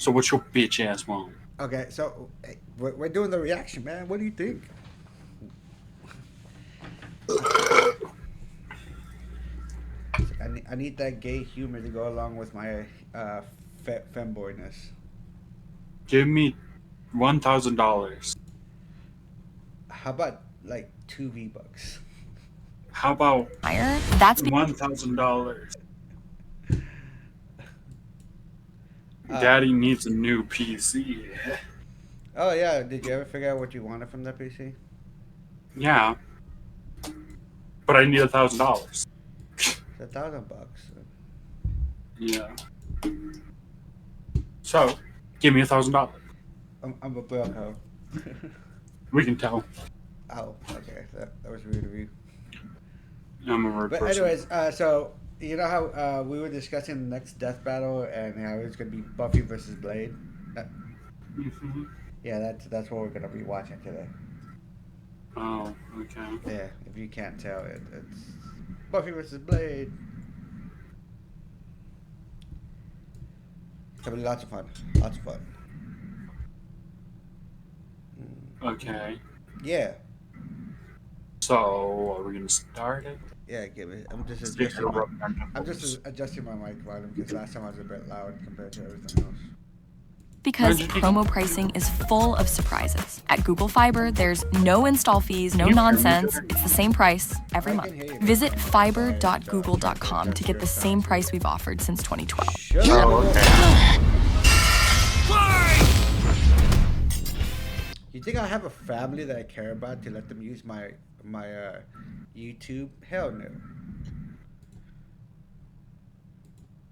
So what's your bitch ass mom? Okay, so hey, we're doing the reaction, man. What do you think? I need that gay humor to go along with my femboyness. Give me $1,000. How about like two V-Bucks? How about Higher. That's $1,000? Uh, Daddy needs a new PC. oh yeah, did you ever figure out what you wanted from that PC? Yeah, but I need $1,000. It's $1,000. Yeah. So, give me $1,000. I'm a broke hoe. We can tell. Oh, okay, that was rude of you. I'm a rude But person. anyways, so you know how we were discussing the next death battle and how it's gonna be Buffy versus Blade. Mm-hmm. Yeah, that's what we're gonna be watching today. Oh, okay. Yeah, if you can't tell, it's Buffy versus Blade. It's gonna be lots of fun. Lots of fun. Okay. Yeah, So, are we gonna start it? yeah. Give it. I'm just Stick adjusting your my, rubber band I'm knuckles. just adjusting my mic volume because last time I was a bit loud compared to everything else. because promo pricing is full of surprises. At Google Fiber, there's no install fees, no nonsense. It's the same price every month. Visit fiber.google.com to get the same price we've offered since 2012. Oh, okay. You think I have a family that I care about to let them use my YouTube? Hell no.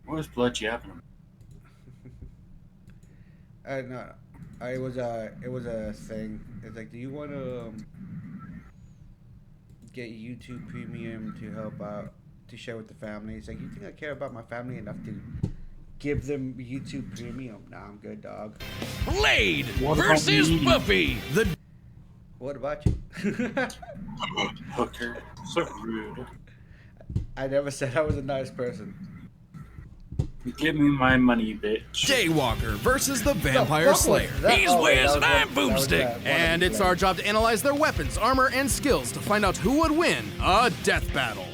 What was blood yapping? No, it was a thing. It's like, do you want to get YouTube Premium to help out to share with the family? It's like, you think I care about my family enough to give them YouTube Premium? Nah, I'm good, dog. Blade What about versus me? Buffy. The What about you? Hooker. So rude. I never said I was a nice person. Give me my money, bitch. Daywalker versus the Vampire The fuck was Slayer. that? He's Oh, wait, Wiz that and was I'm one- that was, Boomstick. one of And the it's our players. job to analyze their weapons, armor, and skills to find out who would win a death battle.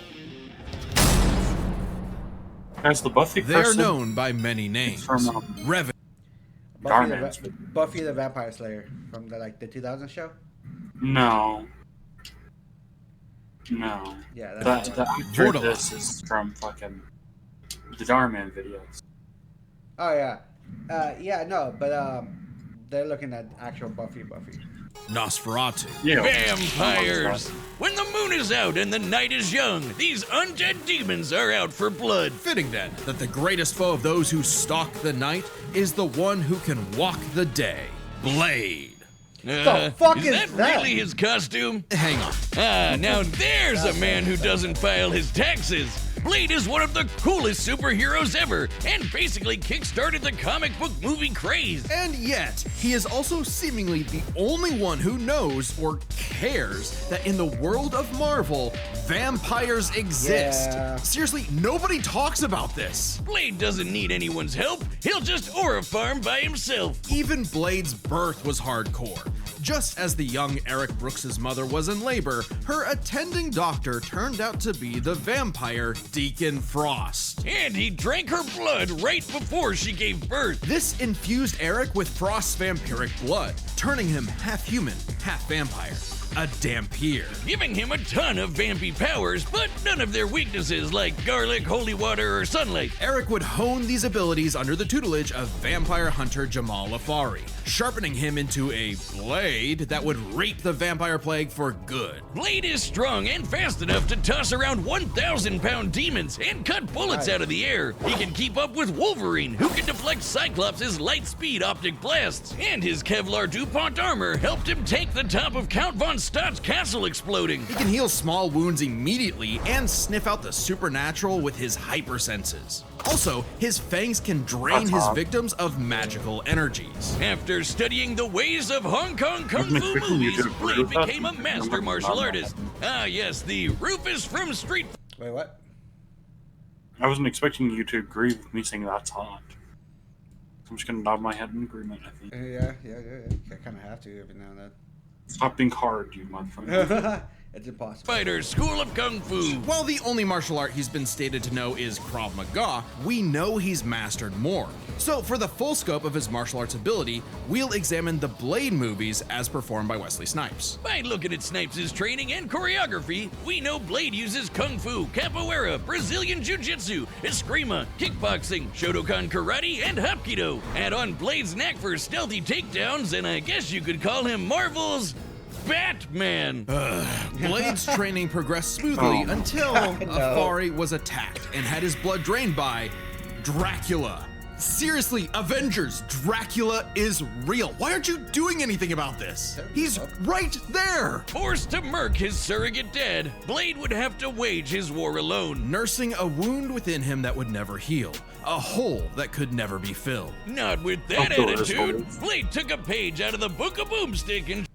As the Buffy They're person, known by many names. from Revan, Buffy the Vampire Slayer from the 2000 show. No. No. Yeah, The that's actor Vortala. this is from fucking the Darman videos. Oh yeah, yeah, no, but they're looking at actual Buffy. Nosferatu, Yeah. vampires. When the moon is out and the night is young, these undead demons are out for blood. Fitting then that the greatest foe of those who stalk the night is the one who can walk the day, Blade. The fuck is that that? really his costume? Hang on. Now there's a man who doesn't file his taxes. Blade is one of the coolest superheroes ever, and basically kickstarted the comic book movie craze. And yet, he is also seemingly the only one who knows or cares that in the world of Marvel, vampires exist. Yeah. Seriously, nobody talks about this. Blade doesn't need anyone's help. He'll just aura farm by himself. Even Blade's birth was hardcore. Just as the young Eric Brooks' mother was in labor, her attending doctor turned out to be the vampire Deacon Frost. And he drank her blood right before she gave birth. This infused Eric with Frost's vampiric blood, turning him half human, half vampire. A Dampier. Giving him a ton of vampy powers, but none of their weaknesses like garlic, holy water, or sunlight. Eric would hone these abilities under the tutelage of vampire hunter Jamal Afari, sharpening him into a blade that would rape the vampire plague for good. Blade is strong and fast enough to toss around 1,000-pound demons and cut bullets out of the air. He can keep up with Wolverine, who can deflect Cyclops' light-speed optic blasts. And his Kevlar DuPont armor helped him take the top of Count Von Stott's castle exploding. He can heal small wounds immediately and sniff out the supernatural with his hypersenses. Also, his fangs can drain That's his hot. victims victims of magical energies. After studying the ways of Hong Kong Kung Fu expecting you movies, to agree Blade with that. became a master martial artist. Ah yes, the Rufus from Street. Wait, what? I wasn't expecting you to agree with me saying that's hot. I'm just gonna nod my head in agreement, I think. Yeah. I kind of have to every now and then. Stop being hard, you motherfucker. It's impossible. Fighter School of Kung Fu. While the only martial art he's been stated to know is Krav Maga, we know he's mastered more. So for the full scope of his martial arts ability, we'll examine the Blade movies as performed by Wesley Snipes. By looking at Snipes' training and choreography, we know Blade uses Kung Fu, Capoeira, Brazilian Jiu-Jitsu, Eskrima, kickboxing, Shotokan karate, and Hapkido. Add on Blade's knack for stealthy takedowns, and I guess you could call him Marvel's Batman. Blade's training progressed smoothly until Afari was attacked and had his blood drained by Dracula. Seriously, Avengers, Dracula is real. Why aren't you doing anything about this? He's right there. Forced to murk his surrogate dad, Blade would have to wage his war alone, nursing a wound within him that would never heal. A hole that could never be filled. Not with that attitude. Blade took a page out of the Book of Boomstick and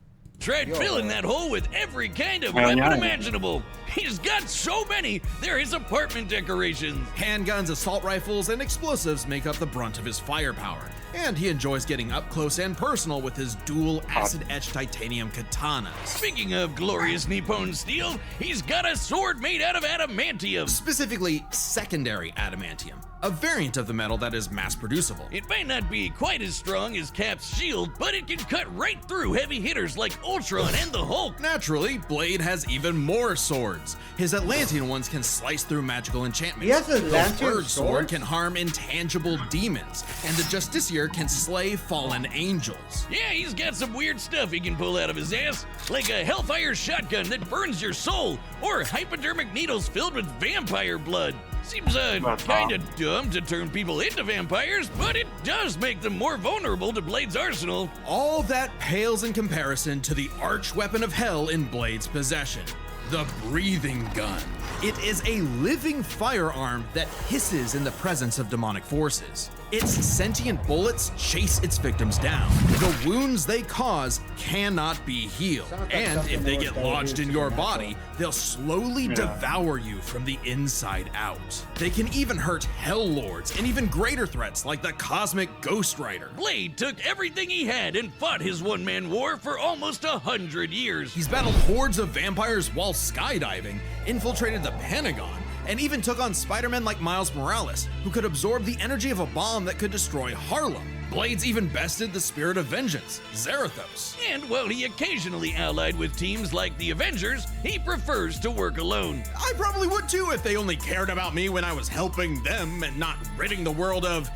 tried filling that hole with every kind of weapon imaginable. He's got so many, they're his apartment decorations. Handguns, assault rifles, and explosives make up the brunt of his firepower. And he enjoys getting up close and personal with his dual acid-etched titanium katanas. Speaking of glorious Nippon steel, he's got a sword made out of adamantium. Specifically, secondary adamantium. A variant of the metal that is mass producible. It might not be quite as strong as Cap's shield, but it can cut right through heavy hitters like Ultron and the Hulk. Naturally, Blade has even more swords. His Atlantean ones can slice through magical enchantments. He has an The Atlantean third sword sword? can harm intangible demons, and the Justiciar can slay fallen angels. Yeah, he's got some weird stuff he can pull out of his ass, like a Hellfire shotgun that burns your soul, or hypodermic needles filled with vampire blood. Seems kinda dumb to turn people into vampires, but it does make them more vulnerable to Blade's arsenal. All that pales in comparison to the arch weapon of hell in Blade's possession, the breathing gun. It is a living firearm that hisses in the presence of demonic forces. Its sentient bullets chase its victims down. The wounds they cause cannot be healed. And if they get lodged in your body, they'll slowly devour you from the inside out. They can even hurt Hell Lords and even greater threats like the Cosmic Ghost Rider. Blade took everything he had and fought his one-man war for almost 100 years. He's battled hordes of vampires while skydiving, infiltrated the Pentagon, and even took on Spider-Man like Miles Morales, who could absorb the energy of a bomb that could destroy Harlem. Blade's even bested the Spirit of Vengeance, Zarathos. And while he occasionally allied with teams like the Avengers, he prefers to work alone. I probably would too if they only cared about me when I was helping them and not ridding the world of,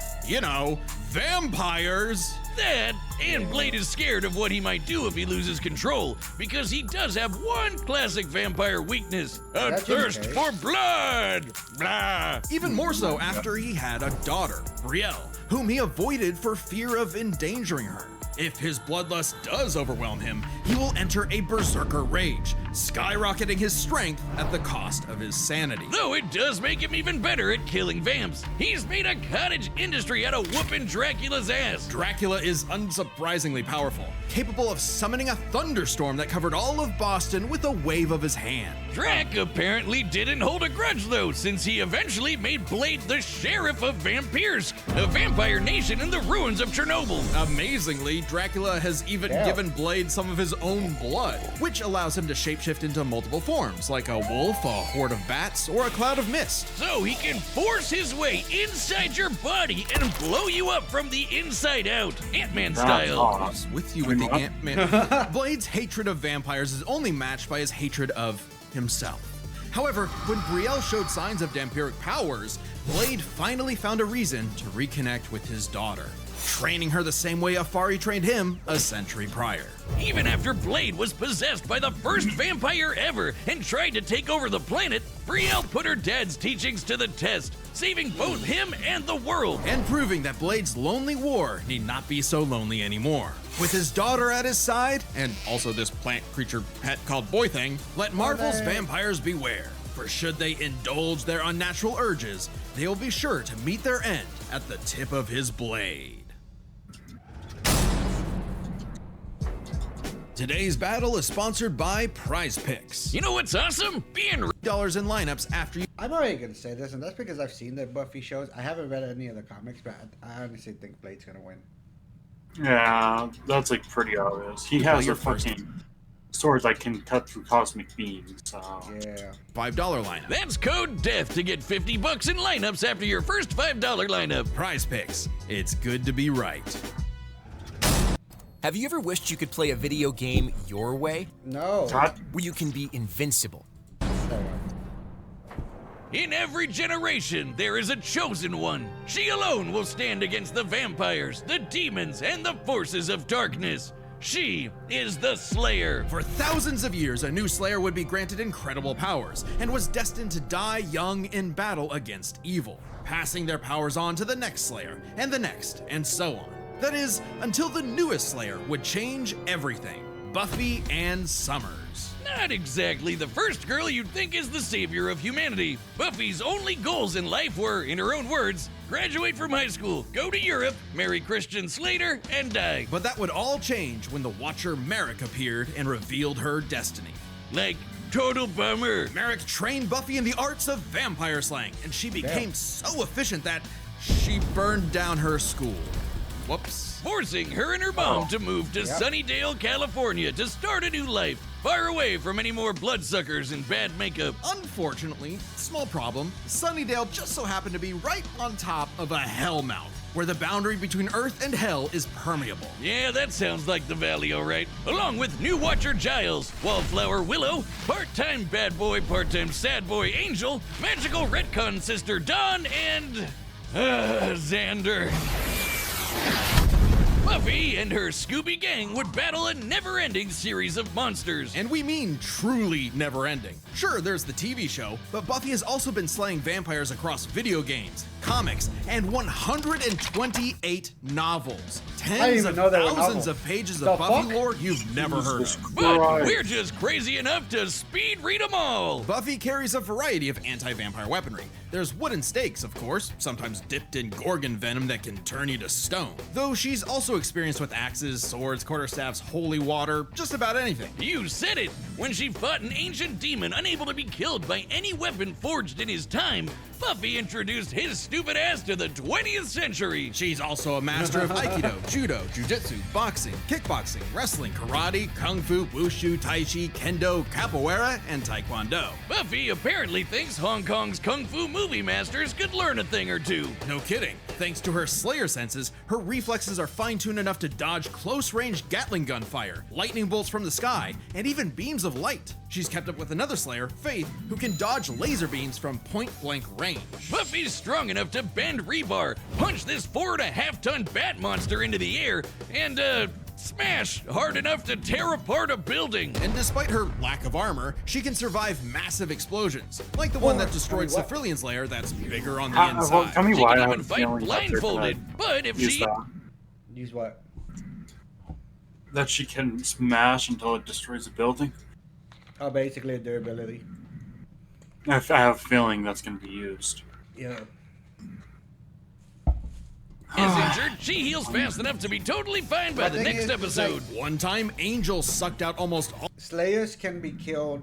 vampires. That, and Blade is scared of what he might do if he loses control, because he does have one classic vampire weakness, a thirst for blood. Blah. Even more so after he had a daughter, Brielle, whom he avoided for fear of endangering her. If his bloodlust does overwhelm him, he will enter a berserker rage, skyrocketing his strength at the cost of his sanity. Though it does make him even better at killing vamps. He's made a cottage industry out of whooping Dracula's ass. Dracula is unsurprisingly powerful, capable of summoning a thunderstorm that covered all of Boston with a wave of his hand. Drac apparently didn't hold a grudge though, since he eventually made Blade the sheriff of Vampirsk, a vampire nation in the ruins of Chernobyl. Amazingly, Dracula has even given Blade some of his own blood, which allows him to shapeshift into multiple forms, like a wolf, a horde of bats, or a cloud of mist. So he can force his way inside your body and blow you up from the inside out, Ant-Man style. What's with you with the Ant-Man? Blade's hatred of vampires is only matched by his hatred of himself. However, when Brielle showed signs of vampiric powers, Blade finally found a reason to reconnect with his daughter, training her the same way Afari trained him a century prior. Even after Blade was possessed by the first vampire ever and tried to take over the planet, Brielle put her dad's teachings to the test, saving both him and the world, and proving that Blade's lonely war need not be so lonely anymore. With his daughter at his side, and also this plant creature pet called Boy Thing, let Marvel's vampires beware. For should they indulge their unnatural urges, they will be sure to meet their end at the tip of his blade. Today's battle is sponsored by Prize Picks. You know what's awesome? Being $1 in lineups after you I'm already gonna say this, and that's because I've seen the Buffy shows. I haven't read any of the comics, but I honestly think Blade's gonna win. Yeah, that's like pretty obvious. He has a fucking sword that can cut through cosmic beams. So Yeah. $5 lineup. That's code DEATH to get $50 in lineups after your first $5 lineup. Prize Picks. It's good to be right. Have you ever wished you could play a video game your way? No. Where you can be invincible? In every generation, there is a chosen one. She alone will stand against the vampires, the demons, and the forces of darkness. She is the Slayer. For thousands of years, a new Slayer would be granted incredible powers and was destined to die young in battle against evil, passing their powers on to the next Slayer, and the next, and so on. That is, until the newest Slayer would change everything. Buffy Ann Summers. Not exactly the first girl you'd think is the savior of humanity. Buffy's only goals in life were, in her own words, graduate from high school, go to Europe, marry Christian Slater, and die. But that would all change when the Watcher Merrick appeared and revealed her destiny. Like, total bummer. Merrick trained Buffy in the arts of vampire slang, and she became so efficient that she burned down her school. Whoops. Forcing her and her mom to move to Sunnydale, California to start a new life, far away from any more bloodsuckers and bad makeup. Unfortunately, small problem, Sunnydale just so happened to be right on top of a hellmouth, where the boundary between Earth and Hell is permeable. Yeah, that sounds like the valley, all right. Along with new Watcher Giles, Wallflower Willow, part-time bad boy, part-time sad boy Angel, magical retcon sister Dawn, and Xander. Buffy and her Scooby Gang would battle a never-ending series of monsters. And we mean truly never-ending. Sure, there's the TV show, but Buffy has also been slaying vampires across video games, comics, and 128 novels. Tens of thousands of pages of Buffy lore you've never heard of. But we're just crazy enough to speed read them all. Buffy carries a variety of anti-vampire weaponry. There's wooden stakes, of course, sometimes dipped in gorgon venom that can turn you to stone. Though she's also experienced with axes, swords, quarterstaffs, holy water, just about anything. You said it! When she fought an ancient demon unable to be killed by any weapon forged in his time, Buffy introduced his stupid ass to the 20th century. She's also a master of Aikido, Judo, Jiu-Jitsu, boxing, kickboxing, wrestling, karate, kung fu, wushu, tai chi, kendo, capoeira, and taekwondo. Buffy apparently thinks Hong Kong's kung fu movie masters could learn a thing or two. No kidding. Thanks to her Slayer senses, her reflexes are fine-tuned enough to dodge close-range Gatling gun fire, lightning bolts from the sky, and even beams of light. She's kept up with another Slayer, Faith, who can dodge laser beams from point-blank range. Buffy's strong enough to bend rebar, punch this 4.5-ton bat monster into the air, and, smash hard enough to tear apart a building. And despite her lack of armor, she can survive massive explosions, like the one that destroyed Cephalian's lair that's bigger on the inside. Tell me She why can I even have fight feelings blindfolded, but if she... Use what? That she can smash until it destroys a building? Oh, basically a durability. I have a feeling that's going to be used. Yeah. is injured, she heals fast enough to be totally fine by the next episode. One time, Angel sucked out almost all... Slayers can be killed.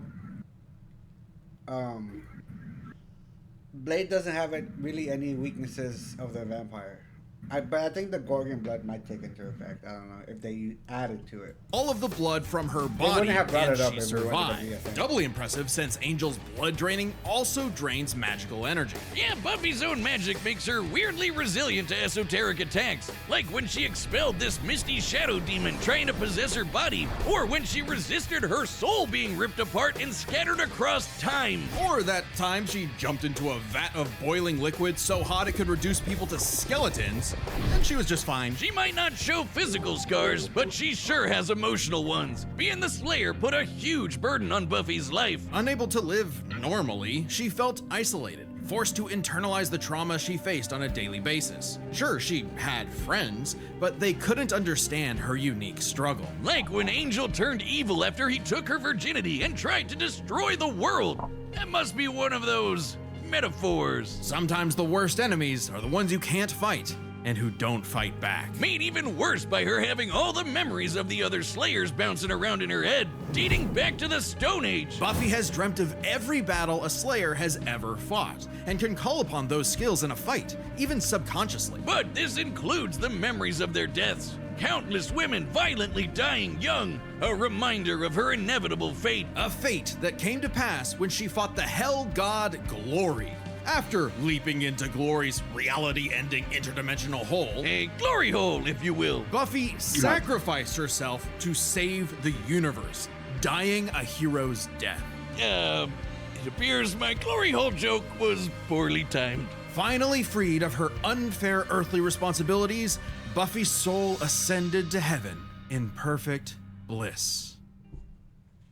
Blade doesn't have really any weaknesses of the vampire. But I think the Gorgon blood might take into effect. I don't know if they added to it. all of the blood from her wouldn't body, have brought and it up she if we went to the survived. VFX. Doubly impressive since Angel's blood draining also drains magical energy. Yeah, Buffy's own magic makes her weirdly resilient to esoteric attacks, like when she expelled this misty shadow demon trying to possess her body, or when she resisted her soul being ripped apart and scattered across time. Or that time she jumped into a vat of boiling liquid so hot it could reduce people to skeletons, and she was just fine. She might not show physical scars, but she sure has emotional ones. Being the Slayer put a huge burden on Buffy's life. Unable to live normally, she felt isolated, forced to internalize the trauma she faced on a daily basis. Sure, she had friends, but they couldn't understand her unique struggle. Like when Angel turned evil after he took her virginity and tried to destroy the world. That must be one of those metaphors. Sometimes the worst enemies are the ones you can't fight. and who don't fight back. Made even worse by her having all the memories of the other Slayers bouncing around in her head, dating back to the Stone Age. Buffy has dreamt of every battle a Slayer has ever fought, and can call upon those skills in a fight, even subconsciously. But this includes the memories of their deaths. Countless women violently dying young, a reminder of her inevitable fate. A fate that came to pass when she fought the Hell God Glory. After leaping into Glory's reality-ending interdimensional hole, A glory hole, if you will. Buffy sacrificed herself to save the universe, dying a hero's death. It appears my glory hole joke was poorly timed. Finally freed of her unfair earthly responsibilities, Buffy's soul ascended to heaven in perfect bliss.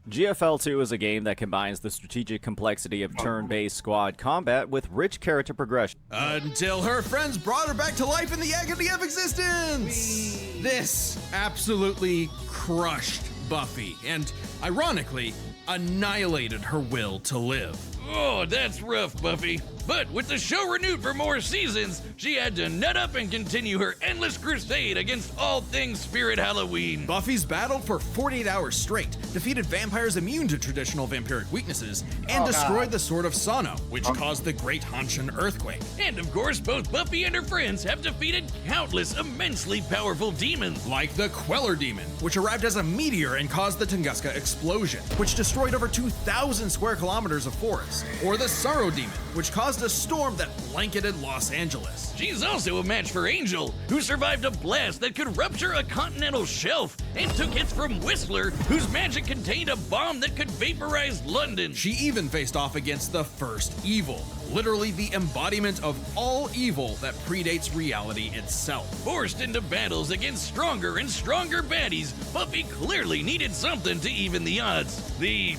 GFL 2 is a game that combines the strategic complexity of turn-based squad combat with rich character progression. Until her friends brought her back to life in the agony of existence! This absolutely crushed Buffy, and ironically, annihilated her will to live. Oh, that's rough, Buffy. But with the show renewed for more seasons, she had to nut up and continue her endless crusade against all things Spirit Halloween. Buffy's battled for 48 hours straight, defeated vampires immune to traditional vampiric weaknesses, and destroyed the Sword of Sano, which caused the Great Hanshin earthquake. And of course, both Buffy and her friends have defeated countless immensely powerful demons. Like the Queller Demon, which arrived as a meteor and caused the Tunguska explosion, which destroyed over 2,000 square kilometers of forest. Or the Sorrow Demon, which caused a storm that blanketed Los Angeles. She's also a match for Angel, who survived a blast that could rupture a continental shelf, and took hits from Whistler, whose magic contained a bomb that could vaporize London. She even faced off against the First Evil, literally the embodiment of all evil that predates reality itself. Forced into battles against stronger and stronger baddies, Buffy clearly needed something to even the odds. The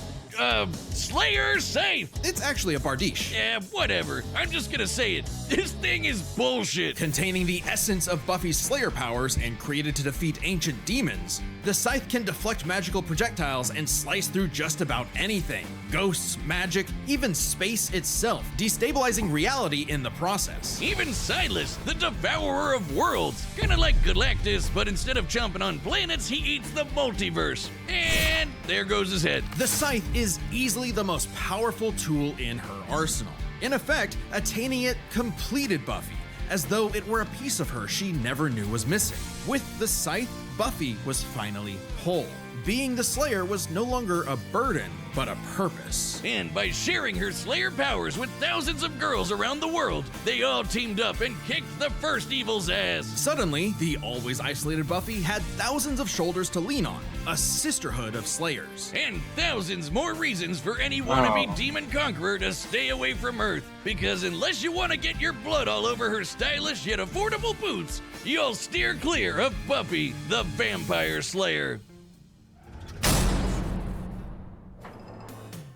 Slayer safe! It's actually a Bardiche. Yeah, whatever. I'm just gonna say it. This thing is bullshit. Containing the essence of Buffy's Slayer powers and created to defeat ancient demons, the scythe can deflect magical projectiles and slice through just about anything. Ghosts, magic, even space itself, destabilizing reality in the process. Even Silas, the devourer of worlds. Kinda like Galactus, but instead of chomping on planets, he eats the multiverse. And there goes his head. The scythe is easily the most powerful tool in her arsenal. In effect, attaining it completed Buffy, as though it were a piece of her she never knew was missing. With the scythe, Buffy was finally whole. Being the Slayer was no longer a burden, but a purpose. And by sharing her Slayer powers with thousands of girls around the world, they all teamed up and kicked the First Evil's ass. Suddenly, the always isolated Buffy had thousands of shoulders to lean on, a sisterhood of Slayers. And thousands more reasons for any wannabe demon conqueror to stay away from Earth. Because unless you want to get your blood all over her stylish yet affordable boots, you'll steer clear of Buffy, the Vampire Slayer.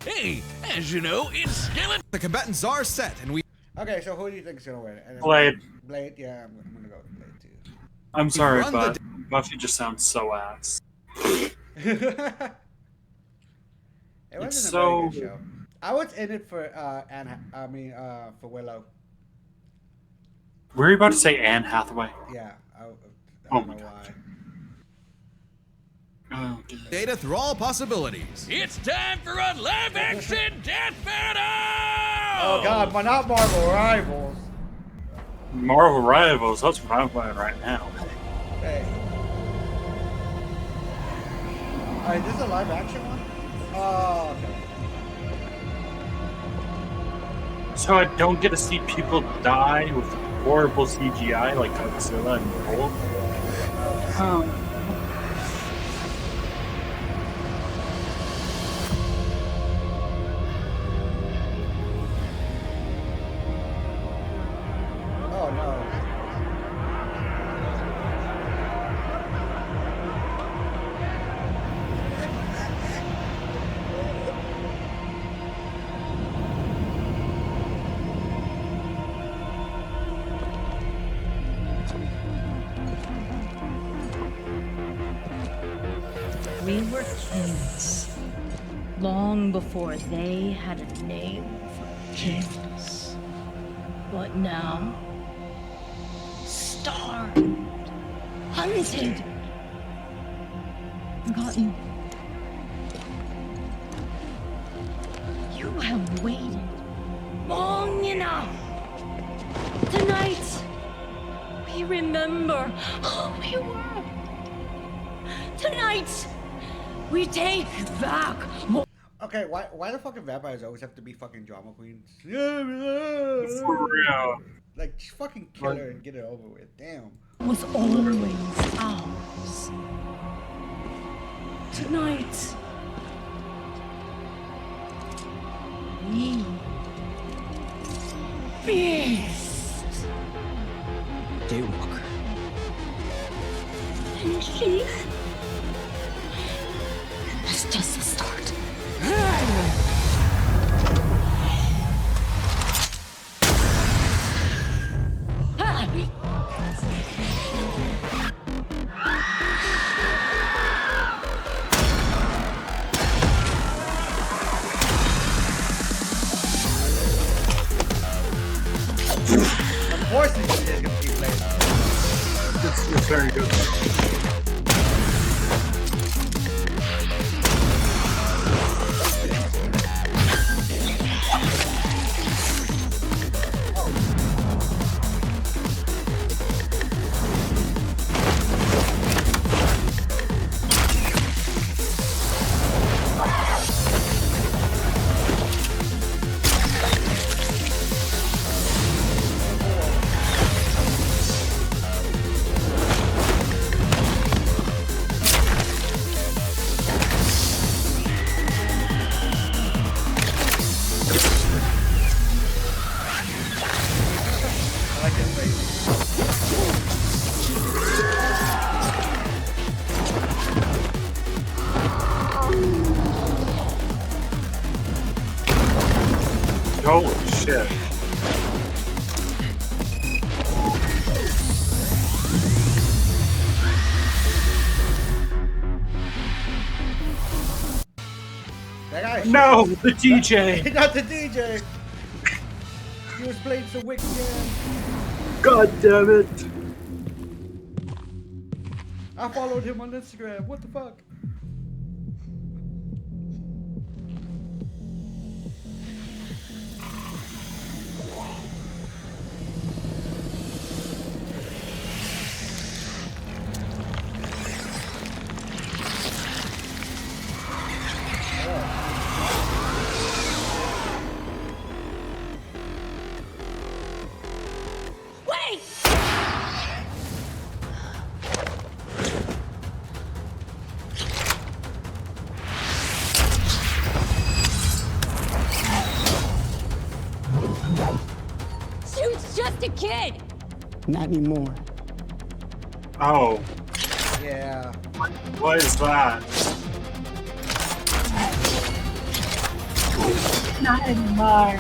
Hey, as you know, it's Skeleton. The combatants are set, and we... Okay, so who do you think is gonna win? Blade. Blade, yeah, I'm gonna go with Blade too. I'm sorry, run but the Buffy just sounds so ass. It wasn't It's a so- very good show. I was in it for for Willow. Were you about to say Anne Hathaway? Yeah, I Oh don't my know God. why. Oh, data through all possibilities. It's time for a live-action death battle! Oh God, but not Marvel Rivals. Marvel Rivals, that's what I'm playing right now. Hey. Alright, this is a live action one? Oh, okay. So I don't get to see people die with horrible CGI like Godzilla and Gold. Oh no. We were kings, long before they had a name for kings. But now, stars charmed, hunted, forgotten. You have waited long enough. Tonight, we remember who we were. Tonight, we take back what. Okay, why the fucking vampires always have to be fucking drama queens? For real. Like, just fucking kill her and get it over with. Damn. Was always ours. Tonight, we feast. Daywalker. And she. That's just the start. Of course this shit is gonna keep playing. It's very good. I like this place. Holy shit. That guy. No, the DJ. Not the DJ. He was playing some wicked jam. God damn it. I followed him on Instagram. What the fuck? Wait! She was just a kid. Not anymore. Oh, Yeah. what is that? Not anymore.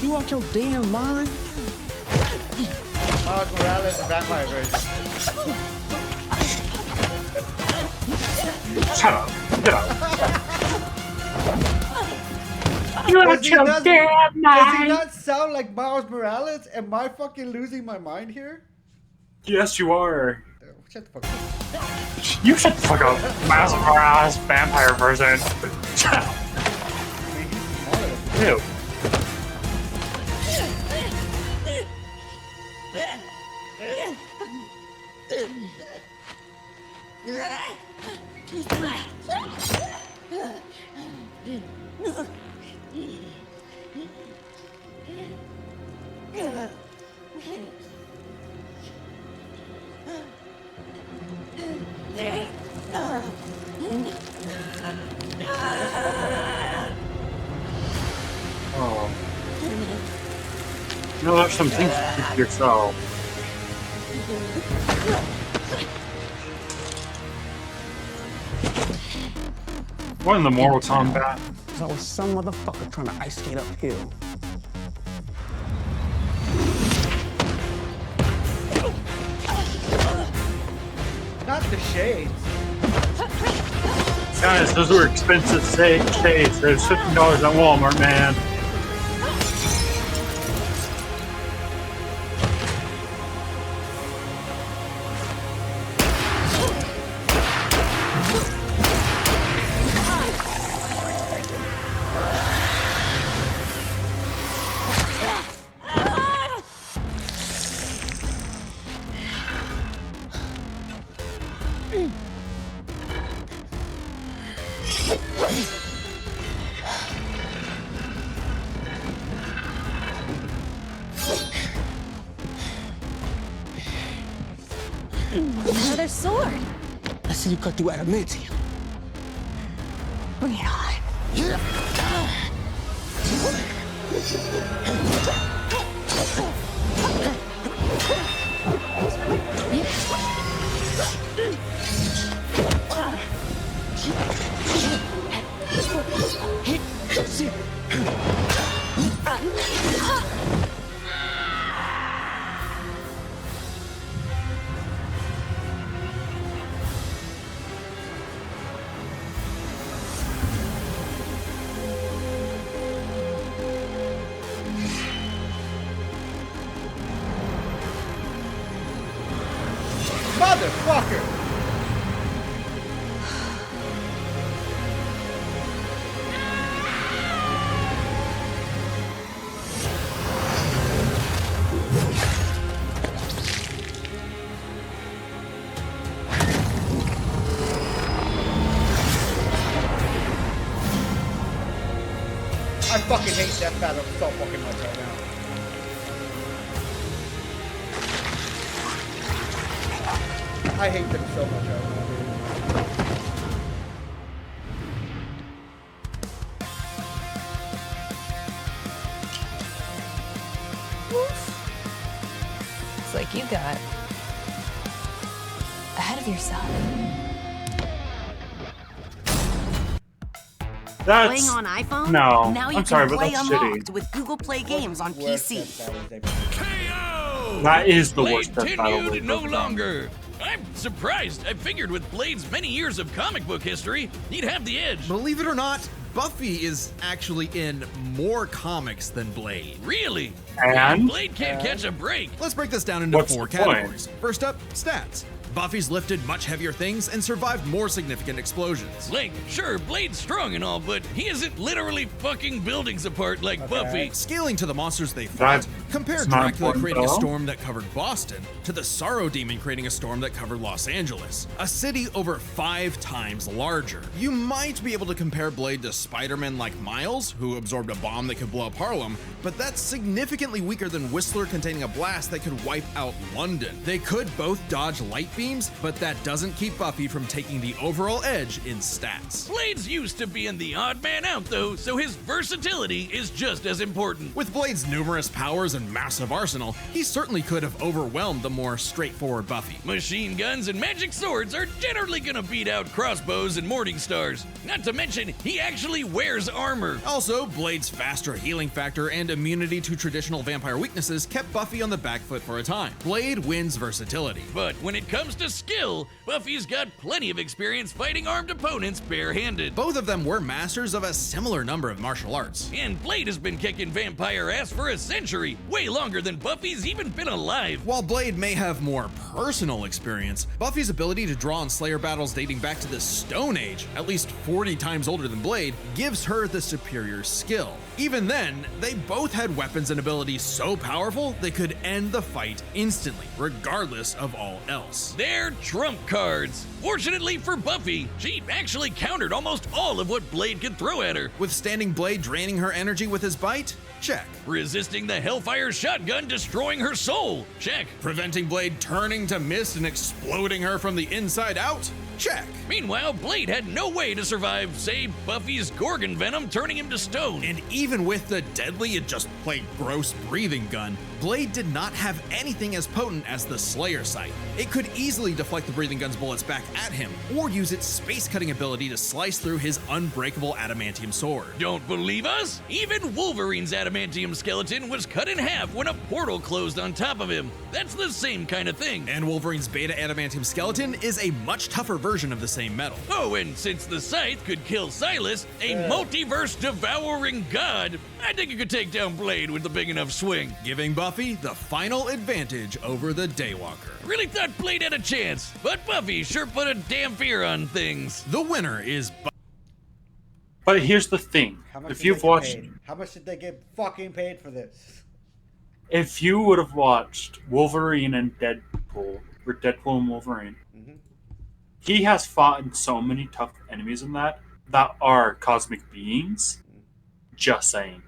You out your damn mind? Miles Morales, the vampire version. Shut up. Get out. You Does out he your not- damn Does he mind. not sound like Miles Morales? Am I fucking losing my mind here? Yes, you are. Shut the fuck up. You shut the fuck up. Miles Morales vampire version. Shut up. Ew. Oh. You know, there's some things to keep to yourself. What in the Mortal Kombat? There's always some motherfucker trying to ice skate uphill. Not the shades. Guys, those were expensive shades. They're $50 at Walmart, man. Another sword. I see you cut through adamantium. Bring it on. Motherfucker! I fucking hate deathbattle so fucking much right now. I hate them so much right now, It's like you got ahead of yourself. That's Playing on iPhone? no. Now you I'm can sorry, but play that's unlocked shitty. with Google Play Games on PC. That is the Blade worst death battle tenued we've no ever done. longer. I'm surprised. I figured with Blade's many years of comic book history, he'd have the edge. Believe it or not, Buffy is actually in more comics than Blade. Really? And? Blade can't catch a break. Let's break this down into What's four the point? categories. First up, stats. Buffy's lifted much heavier things and survived more significant explosions. Like, sure, Blade's strong and all, but he isn't literally fucking buildings apart like Buffy. Scaling to the monsters they fought, That's compare not Dracula important, creating a though. storm that covered Boston to the Sorrow Demon creating a storm that covered Los Angeles, a city over 5 times larger. You might be able to compare Blade to Spider-Man like Miles, who absorbed a bomb that could blow up Harlem, but that's significantly weaker than Whistler containing a blast that could wipe out London. They could both dodge light beams, but that doesn't keep Buffy from taking the overall edge in stats. Blade's used to being the odd man out, though, so his versatility is just as important. With Blade's numerous powers and massive arsenal, he certainly could have overwhelmed the more straightforward Buffy. Machine guns and magic swords are generally gonna beat out crossbows and morning stars. Not to mention, he actually wears armor. Also, Blade's faster healing factor and immunity to traditional vampire weaknesses kept Buffy on the back foot for a time. Blade wins versatility. But when it comes to skill, Buffy's got plenty of experience fighting armed opponents barehanded. Both of them were masters of a similar number of martial arts. And Blade has been kicking vampire ass for a century, way longer than Buffy's even been alive. While Blade may have more personal experience, Buffy's ability to draw on Slayer battles dating back to the Stone Age, at least 40 times older than Blade, gives her the superior skill. Even then, they both had weapons and abilities so powerful they could end the fight instantly, regardless of all else. They're trump cards. Fortunately for Buffy, she actually countered almost all of what Blade could throw at her. Withstanding Blade draining her energy with his bite, Check. Resisting the Hellfire shotgun destroying her soul? Check. Preventing Blade turning to mist and exploding her from the inside out? Check. Meanwhile, Blade had no way to survive, say, Buffy's Gorgon venom turning him to stone. And even with the deadly, it just plain gross breathing gun, Blade did not have anything as potent as the Slayer Sight. It could easily deflect the breathing gun's bullets back at him, or use its space-cutting ability to slice through his unbreakable adamantium sword. Don't believe us? Even Wolverine's adamantium skeleton was cut in half when a portal closed on top of him. That's the same kind of thing. And Wolverine's beta adamantium skeleton is a much tougher version of the same metal. Oh, and since the Scythe could kill Silas, a multiverse-devouring god, I think it could take down Blade with a big enough swing. Giving Buffy the final advantage over the Daywalker. Really thought Blade had a chance, but Buffy sure put a damn fear on things. The winner is But here's the thing. If you've watched... How much did they get fucking paid for this? If you would have watched Wolverine and Deadpool, or Deadpool and Wolverine, he has fought so many tough enemies in that are cosmic beings. Just saying.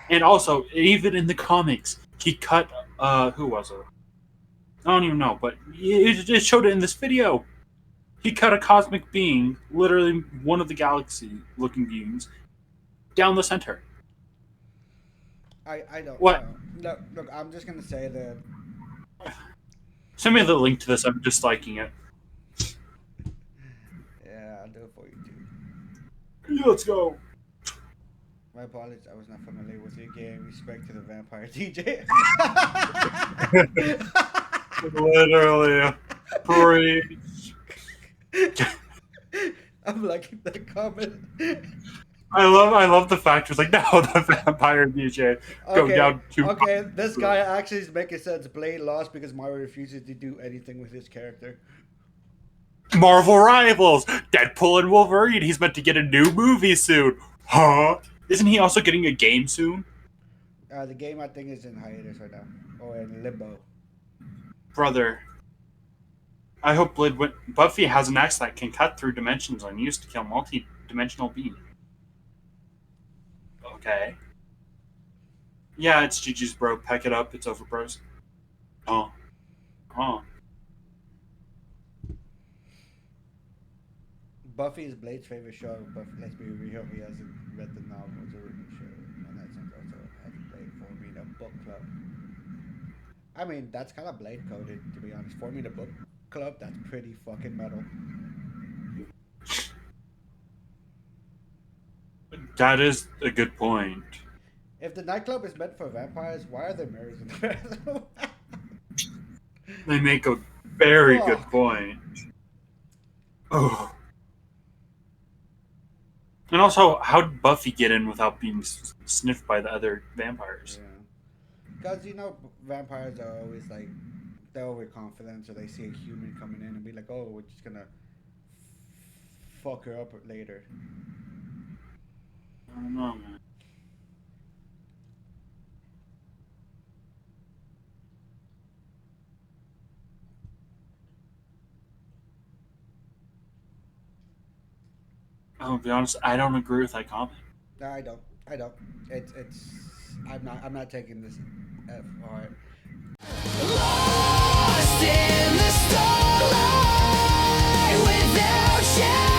And also, even in the comics, he cut, who was it? I don't even know, but it showed it in this video. He cut a cosmic being, literally one of the galaxy-looking beings, down the center. I don't What? know. Look, I'm just gonna say that. Send me the link to this. I'm disliking it. Yeah, I'll do it for you too. Yeah, let's go. My apologies, I was not familiar with your game. Respect to the vampire DJ. Literally, preach. I'm liking that comment. I love the fact it's like, no, the vampire DJ go down to. Okay, this guy actually is making sense. Blade lost because Mario refuses to do anything with his character. Marvel Rivals, Deadpool and Wolverine. He's meant to get a new movie soon. Huh? Isn't he also getting a game soon? The game I think is in hiatus right now, or in limbo. Brother, I hope Buffy has an axe that can cut through dimensions and used to kill multi-dimensional beings. Okay. Yeah, it's GG's, bro. Pack it up. It's over, bros. Oh. Oh. Buffy is Blade's favorite show, but let's be real, he hasn't read the novels or written the show. And that sense also hasn't played forming a book club. I mean, that's kind of Blade coded, to be honest. Forming a book club, that's pretty fucking metal. That is a good point. If the nightclub is meant for vampires, why are there mirrors in the bathroom? They make a very good point. Oh. And also, how did Buffy get in without being sniffed by the other vampires? Yeah. Because, you know, vampires are always like, they're overconfident, so they see a human coming in and be like, oh, we're just gonna fuck her up later. I don't know, man. I'll be honest, I don't agree with that comment. No, I don't. I'm not taking this F hard. Lost in the starlight without you.